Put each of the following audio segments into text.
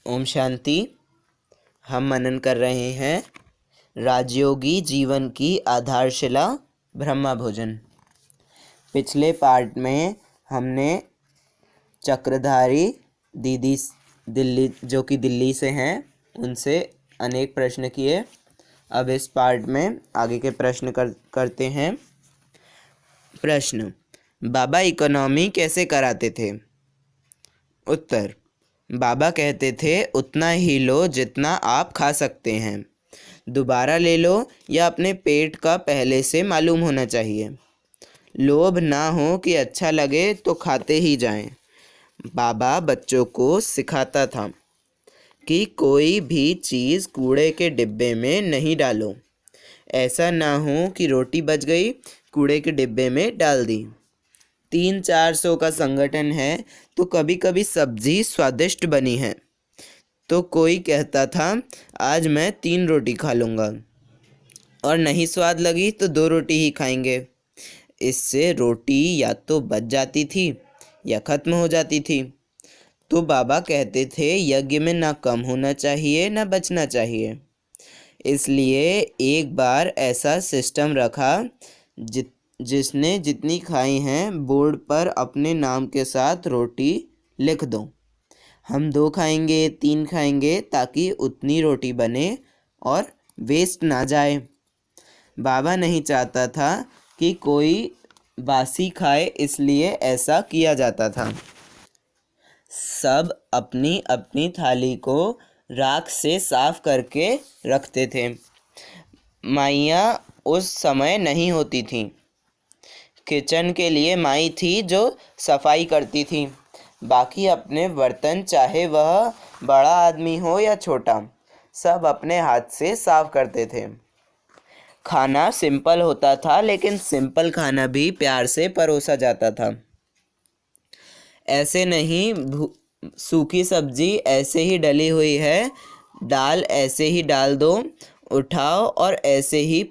ओम शांति। हम मनन कर रहे हैं राजयोगी जीवन की आधारशिला ब्रह्मा भोजन। पिछले पार्ट में हमने चक्रधारी दीदी जो कि दिल्ली से हैं उनसे अनेक प्रश्न किए। अब इस पार्ट में आगे के प्रश्न करते हैं। प्रश्न: बाबा इकोनॉमी कैसे कराते थे? उत्तर: बाबा कहते थे उतना ही लो जितना आप खा सकते हैं, दोबारा ले लो या अपने पेट का पहले से मालूम होना चाहिए। लोभ ना हो कि अच्छा लगे तो खाते ही जाएं। बाबा बच्चों को सिखाता था कि कोई भी चीज़ कूड़े के डिब्बे में नहीं डालो। ऐसा ना हो कि रोटी बच गई, कूड़े के डिब्बे में डाल दी। 300-400 का संगठन है तो कभी कभी सब्जी स्वादिष्ट बनी है तो कोई कहता था आज मैं 3 रोटी खा लूँगा, और नहीं स्वाद लगी तो 2 रोटी ही खाएंगे। इससे रोटी या तो बच जाती थी या ख़त्म हो जाती थी। तो बाबा कहते थे यज्ञ में ना कम होना चाहिए ना बचना चाहिए। इसलिए एक बार ऐसा सिस्टम रखा जिसने जितनी खाई हैं बोर्ड पर अपने नाम के साथ रोटी लिख दो। हम 2 खाएंगे, 3 खाएंगे ताकि उतनी रोटी बने और वेस्ट ना जाए। बाबा नहीं चाहता था कि कोई बासी खाए, इसलिए ऐसा किया जाता था। सब अपनी अपनी थाली को राख से साफ करके रखते थे। माइयाँ उस समय नहीं होती थीं। किचन के लिए माई थी जो सफाई करती थी। बाकी अपने बर्तन, चाहे वह बड़ा आदमी हो या छोटा, सब अपने हाथ से साफ करते थे। खाना सिंपल होता था, लेकिन सिंपल खाना भी प्यार से परोसा जाता था। ऐसे नहीं सूखी सब्जी ऐसे ही डली हुई है, दाल ऐसे ही डाल दो, उठाओ और ऐसे ही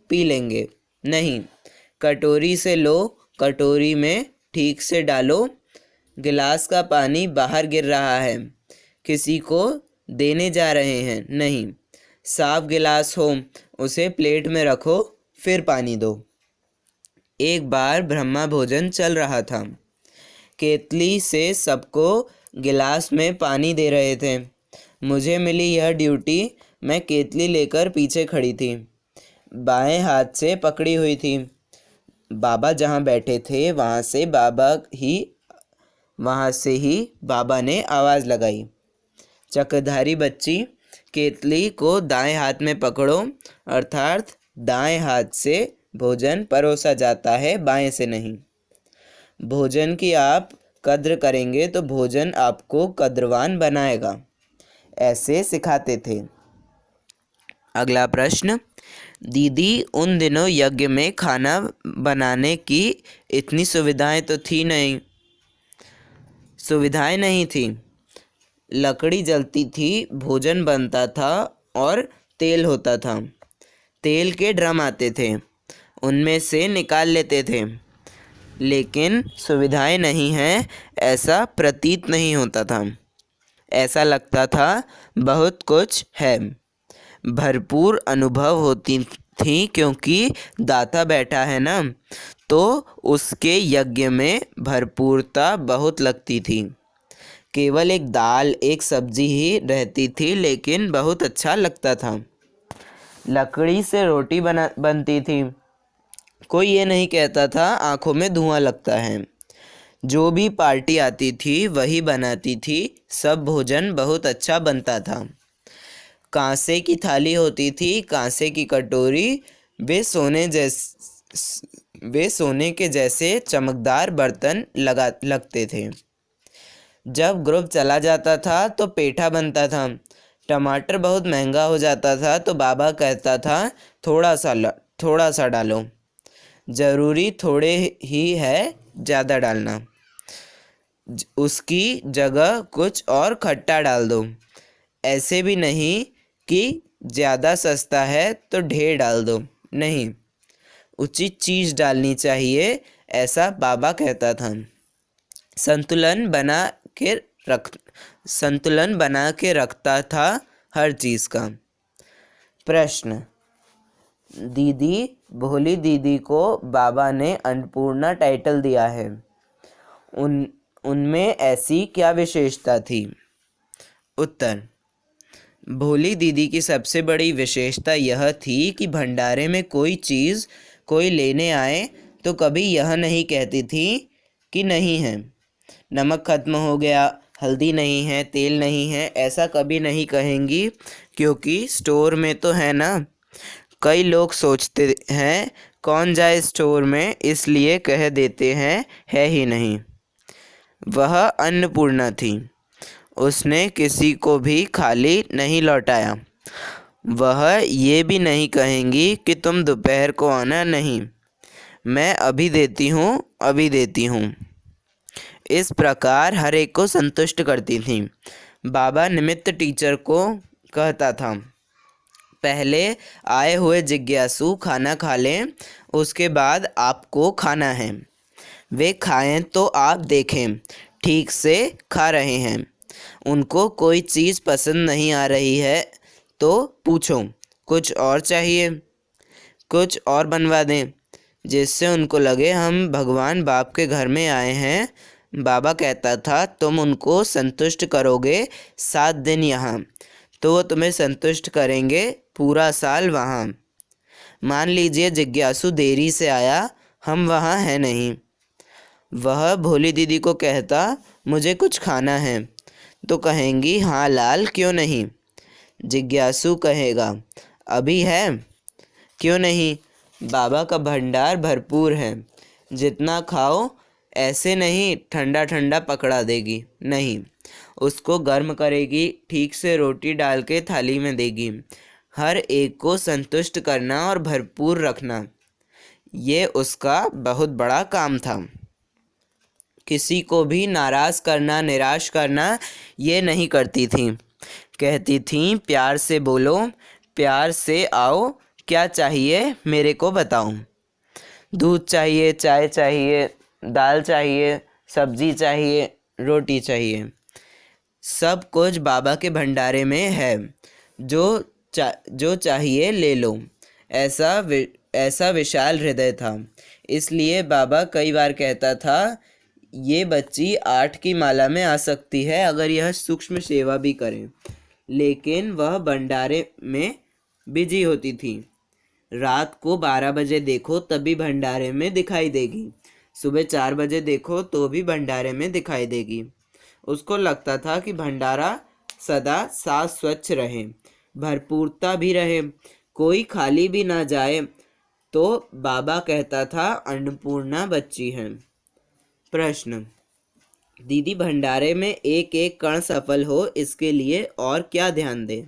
पी लेंगे। नहीं, कटोरी से लो, कटोरी में ठीक से डालो। गिलास का पानी बाहर गिर रहा है, किसी को देने जा रहे हैं, नहीं। साफ गिलास हो, उसे प्लेट में रखो, फिर पानी दो। एक बार ब्रह्मा भोजन चल रहा था। केतली से सबको गिलास में पानी दे रहे थे। मुझे मिली यह ड्यूटी। मैं केतली लेकर पीछे खड़ी थी, बाएं हाथ से पकड़ी हुई थी। बाबा जहाँ बैठे थे वहाँ से ही बाबा ने आवाज़ लगाई, चक्रधारी बच्ची, केतली को दाएं हाथ में पकड़ो, अर्थात दाएं हाथ से भोजन परोसा जाता है, बाएं से नहीं। भोजन की आप कद्र करेंगे तो भोजन आपको कद्रवान बनाएगा। ऐसे सिखाते थे। अगला प्रश्न: दीदी, उन दिनों यज्ञ में खाना बनाने की इतनी सुविधाएं नहीं थी। लकड़ी जलती थी, भोजन बनता था और तेल होता था। तेल के ड्रम आते थे, उनमें से निकाल लेते थे। लेकिन सुविधाएं नहीं हैं ऐसा प्रतीत नहीं होता था। ऐसा लगता था बहुत कुछ है। भरपूर अनुभव होती थी, क्योंकि दाता बैठा है ना, तो उसके यज्ञ में भरपूरता बहुत लगती थी। केवल एक दाल, एक सब्जी ही रहती थी, लेकिन बहुत अच्छा लगता था। लकड़ी से रोटी बनती थी। कोई ये नहीं कहता था आँखों में धुआं लगता है। जो भी पार्टी आती थी वही बनाती थी। सब भोजन बहुत अच्छा बनता था। कांसे की थाली होती थी, कांसे की कटोरी, वे सोने के जैसे चमकदार बर्तन लगते थे। जब ग्रुप चला जाता था तो पेठा बनता था। टमाटर बहुत महंगा हो जाता था तो बाबा कहता था थोड़ा सा डालो। ज़रूरी थोड़े ही है, ज़्यादा डालना। उसकी जगह कुछ और खट्टा डाल दो। ऐसे भी नहीं कि ज़्यादा सस्ता है तो ढेर डाल दो, नहीं, उचित चीज़ डालनी चाहिए, ऐसा बाबा कहता था। संतुलन बना के संतुलन बना के रखता था हर चीज़ का। प्रश्न, भोली दीदी को बाबा ने अन्नपूर्णा टाइटल दिया है, उनमें ऐसी क्या विशेषता थी? उत्तर, भोली दीदी की सबसे बड़ी विशेषता यह थी कि भंडारे में कोई चीज़ कोई लेने आए तो कभी यह नहीं कहती थी कि नहीं है, नमक खत्म हो गया, हल्दी नहीं है, तेल नहीं है, ऐसा कभी नहीं कहेंगी, क्योंकि स्टोर में तो है ना। कई लोग सोचते हैं कौन जाए स्टोर में, इसलिए कह देते हैं है ही नहीं। वह अन्नपूर्णा थी, उसने किसी को भी खाली नहीं लौटाया। वह ये भी नहीं कहेंगी कि तुम दोपहर को आना नहीं, मैं अभी देती हूँ, अभी देती हूँ। इस प्रकार हर एक को संतुष्ट करती थी। बाबा निमित्त टीचर को कहता था, पहले आए हुए जिज्ञासु खाना खा लें, उसके बाद आपको खाना है। वे खाएं तो आप देखें ठीक से खा रहे हैं। उनको कोई चीज़ पसंद नहीं आ रही है तो पूछो, कुछ और चाहिए? कुछ और बनवा दें, जिससे उनको लगे हम भगवान बाप के घर में आए हैं। बाबा कहता था, तुम उनको संतुष्ट करोगे 7 दिन यहाँ, तो वो तुम्हें संतुष्ट करेंगे पूरा साल वहाँ। मान लीजिए जिज्ञासु देरी से आया, हम वहाँ हैं नहीं। वह भोली दीदी को कहता, मुझे कुछ खाना है, तो कहेंगी, हाँ लाल, क्यों नहीं। जिज्ञासु कहेगा, अभी है? क्यों नहीं, बाबा का भंडार भरपूर है, जितना खाओ। ऐसे नहीं ठंडा ठंडा पकड़ा देगी, नहीं, उसको गर्म करेगी, ठीक से रोटी डाल के थाली में देगी। हर एक को संतुष्ट करना और भरपूर रखना, ये उसका बहुत बड़ा काम था। किसी को भी नाराज़ करना, निराश करना ये नहीं करती थी। कहती थी, प्यार से बोलो, प्यार से आओ, क्या चाहिए मेरे को बताओ। दूध चाहिए, चाय चाहिए, दाल चाहिए, सब्जी चाहिए, रोटी चाहिए, सब कुछ बाबा के भंडारे में है, जो चाहिए ले लो। ऐसा विशाल हृदय था। इसलिए बाबा कई बार कहता था, ये बच्ची 8 की माला में आ सकती है अगर यह सूक्ष्म सेवा भी करे। लेकिन वह भंडारे में बिजी होती थी। रात को 12 बजे देखो तभी भंडारे में दिखाई देगी, सुबह 4 बजे देखो तो भी भंडारे में दिखाई देगी। उसको लगता था कि भंडारा सदा साफ स्वच्छ रहे, भरपूरता भी रहे, कोई खाली भी ना जाए। तो बाबा कहता था, अन्नपूर्णा बच्ची है। प्रश्न, दीदी भंडारे में एक एक कण सफल हो, इसके लिए और क्या ध्यान दें?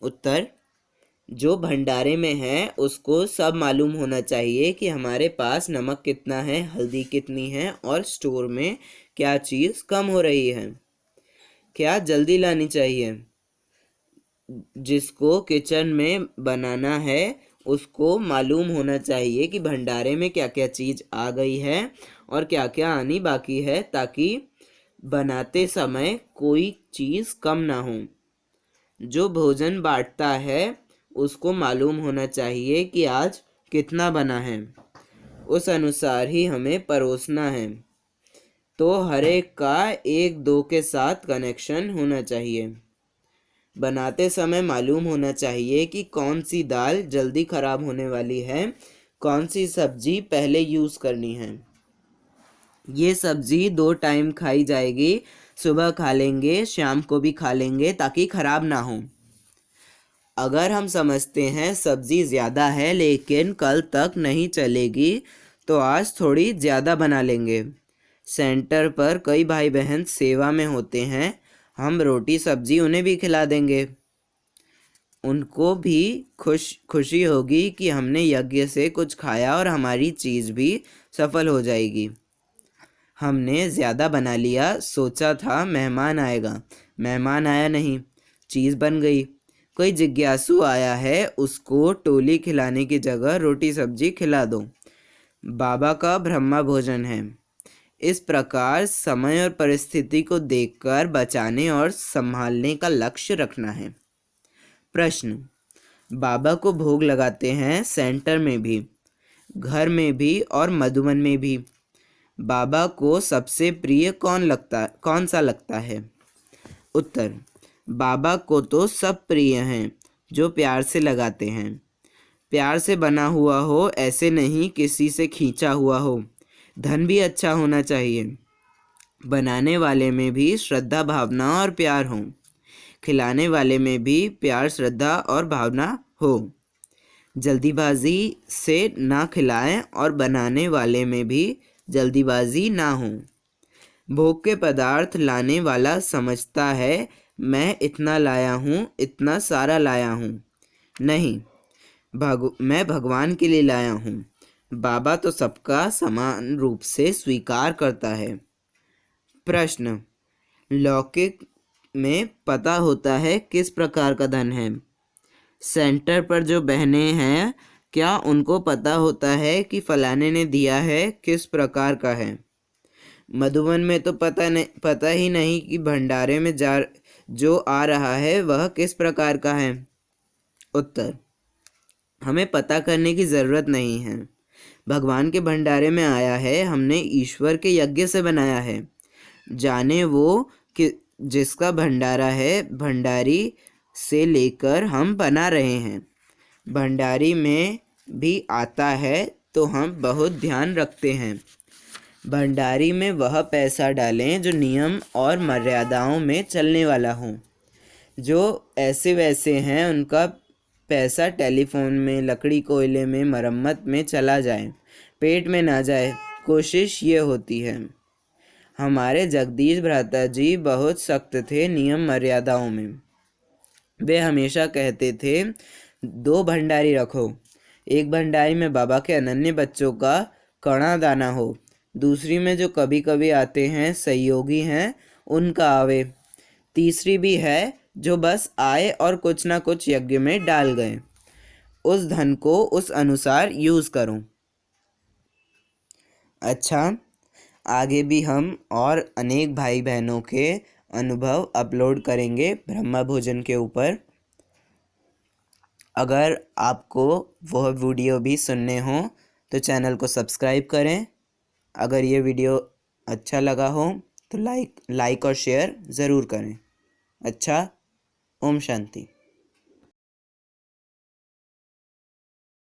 उत्तर, जो भंडारे में है उसको सब मालूम होना चाहिए कि हमारे पास नमक कितना है, हल्दी कितनी है और स्टोर में क्या चीज़ कम हो रही है, क्या जल्दी लानी चाहिए। जिसको किचन में बनाना है उसको मालूम होना चाहिए कि भंडारे में क्या क्या चीज़ आ गई है और क्या क्या आनी बाकी है, ताकि बनाते समय कोई चीज़ कम ना हो। जो भोजन बांटता है उसको मालूम होना चाहिए कि आज कितना बना है, उस अनुसार ही हमें परोसना है। तो हर एक का 1-2 के साथ कनेक्शन होना चाहिए। बनाते समय मालूम होना चाहिए कि कौन सी दाल जल्दी ख़राब होने वाली है, कौन सी सब्ज़ी पहले यूज़ करनी है। ये सब्ज़ी 2 टाइम खाई जाएगी, सुबह खा लेंगे, शाम को भी खा लेंगे, ताकि ख़राब ना हो। अगर हम समझते हैं सब्ज़ी ज़्यादा है लेकिन कल तक नहीं चलेगी, तो आज थोड़ी ज़्यादा बना लेंगे। सेंटर पर कई भाई बहन सेवा में होते हैं, हम रोटी सब्ज़ी उन्हें भी खिला देंगे। उनको भी खुशी होगी कि हमने यज्ञ से कुछ खाया और हमारी चीज़ भी सफल हो जाएगी। हमने ज़्यादा बना लिया, सोचा था मेहमान आएगा, मेहमान आया नहीं, चीज़ बन गई। कोई जिज्ञासु आया है, उसको टोली खिलाने की जगह रोटी सब्जी खिला दो। बाबा का ब्रह्मा भोजन है, इस प्रकार समय और परिस्थिति को देखकर बचाने और संभालने का लक्ष्य रखना है। प्रश्न, बाबा को भोग लगाते हैं सेंटर में भी, घर में भी और मधुबन में भी। बाबा को सबसे प्रिय कौन सा लगता है? उत्तर, बाबा को तो सब प्रिय हैं जो प्यार से लगाते हैं। प्यार से बना हुआ हो, ऐसे नहीं किसी से खींचा हुआ हो। धन भी अच्छा होना चाहिए। बनाने वाले में भी श्रद्धा भावना और प्यार हो। खिलाने वाले में भी प्यार श्रद्धा और भावना हो। जल्दीबाजी से ना खिलाएं और बनाने वाले में भी जल्दीबाजी ना हो। भोग के पदार्थ लाने वाला समझता है मैं इतना लाया हूँ, इतना सारा लाया हूँ। नहीं, मैं भगवान के लिए लाया हूँ। बाबा तो सबका समान रूप से स्वीकार करता है। प्रश्न, लौकिक में पता होता है किस प्रकार का धन है? सेंटर पर जो बहनें हैं, क्या उनको पता होता है कि फलाने ने दिया है किस प्रकार का है? मधुबन में तो पता ही नहीं कि भंडारे में जो आ रहा है वह किस प्रकार का है। उत्तर, हमें पता करने की ज़रूरत नहीं है। भगवान के भंडारे में आया है, हमने ईश्वर के यज्ञ से बनाया है। जाने वो कि जिसका भंडारा है, भंडारी से लेकर हम बना रहे हैं। भंडारी में भी आता है तो हम बहुत ध्यान रखते हैं। भंडारी में वह पैसा डालें जो नियम और मर्यादाओं में चलने वाला हो। जो ऐसे वैसे हैं उनका पैसा टेलीफोन में, लकड़ी कोयले में, मरम्मत में चला जाए, पेट में ना जाए, कोशिश ये होती है। हमारे जगदीश भ्राता जी बहुत सख्त थे नियम मर्यादाओं में। वे हमेशा कहते थे 2 भंडारी रखो। एक भंडारी में बाबा के अनन्य बच्चों का कणा दाना हो, दूसरी में जो कभी कभी आते हैं, सहयोगी हैं, उनका आवे। तीसरी भी है जो बस आए और कुछ ना कुछ यज्ञ में डाल गए। उस धन को उस अनुसार यूज़ करो। अच्छा, आगे भी हम और अनेक भाई बहनों के अनुभव अपलोड करेंगे ब्रह्मा भोजन के ऊपर। अगर आपको वह वीडियो भी सुनने हो तो चैनल को सब्सक्राइब करें। अगर ये वीडियो अच्छा लगा हो तो लाइक और शेयर ज़रूर करें। अच्छा, ओम शांति।